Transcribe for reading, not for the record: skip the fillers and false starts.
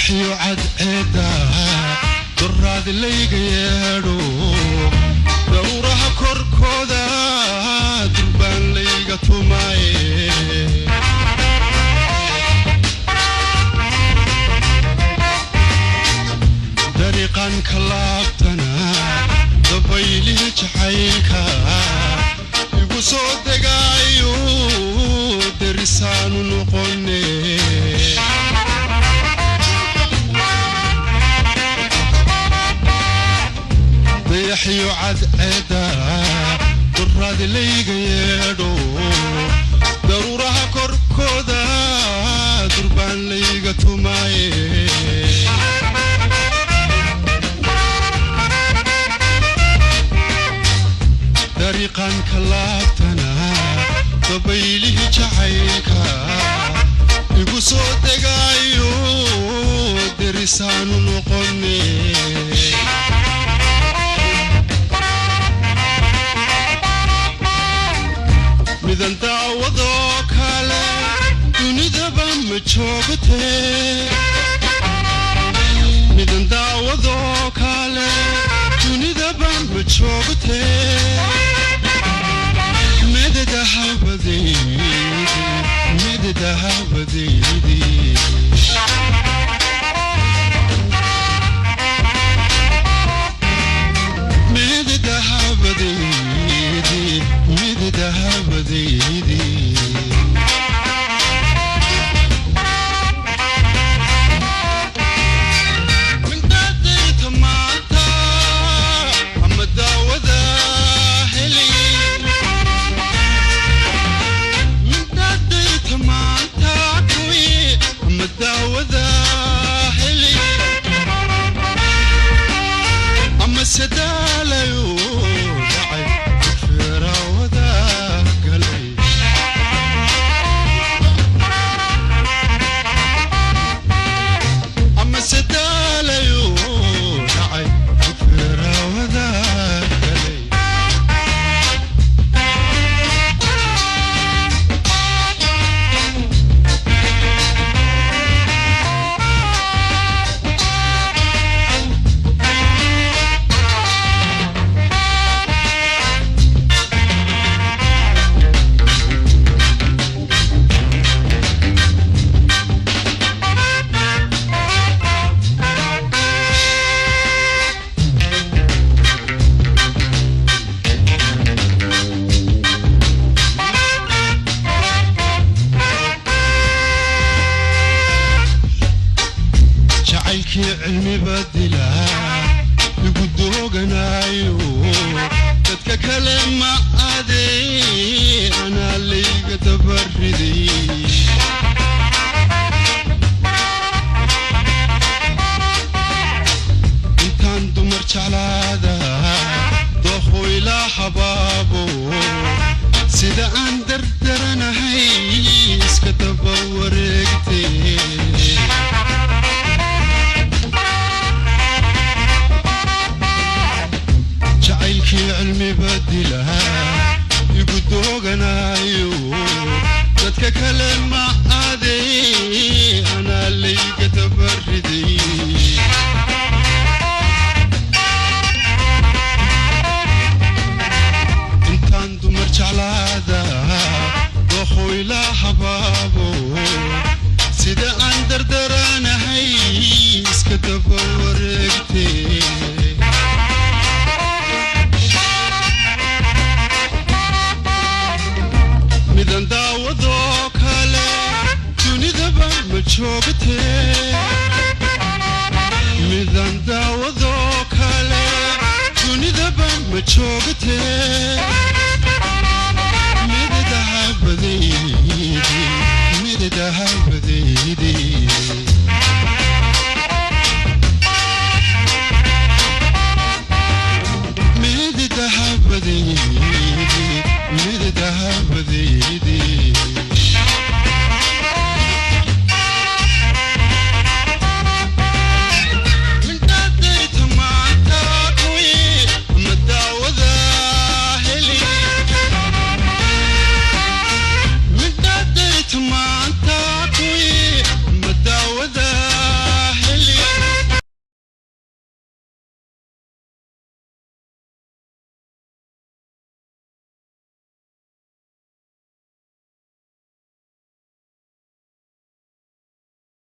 dayaxyo cadceeda duraad layga yeedho dawraha korkooda durbaan layga tumaaye dariiqan ka laabtana dabaylihi jacaylka igu soo degaayo derisaanu noqone dayaxyo cadceeda duraad layga yeedho daruuraha korkooda durbaan layga tumaaye dariiqan ka laabtana dabaylihi jacaylka igu soo degaayo derisaanu noqone midan daawado kale dunidaba ma joogtee midan daawado kale dunidaba ma joogtee مددهابديدي من دادي تماتا أما داودا هلي مداوذا هلي أما السدالة يودعي فراوذا قلبي أما السدالة يودعي فراوذا قلبي علمي بدلا يقدو قنايو تدك كلمة عادي أنا اللي قتبردي انتان دمرش على ذا ضخو إلى حبابو سيدا أندر درنا هيس كتبا ورقتي علمي بدلها يقدو قنايو تدك كلمة عادي أنا اللي قتبردي انتان دمرش على ذا ضخو إلى حبابو سيدا أندر درانا هيس كتبا ورقتي مدن داوضو كاله dunidaba ma joogtee midan daawado kale dunidaba ma joogtee midadahabadii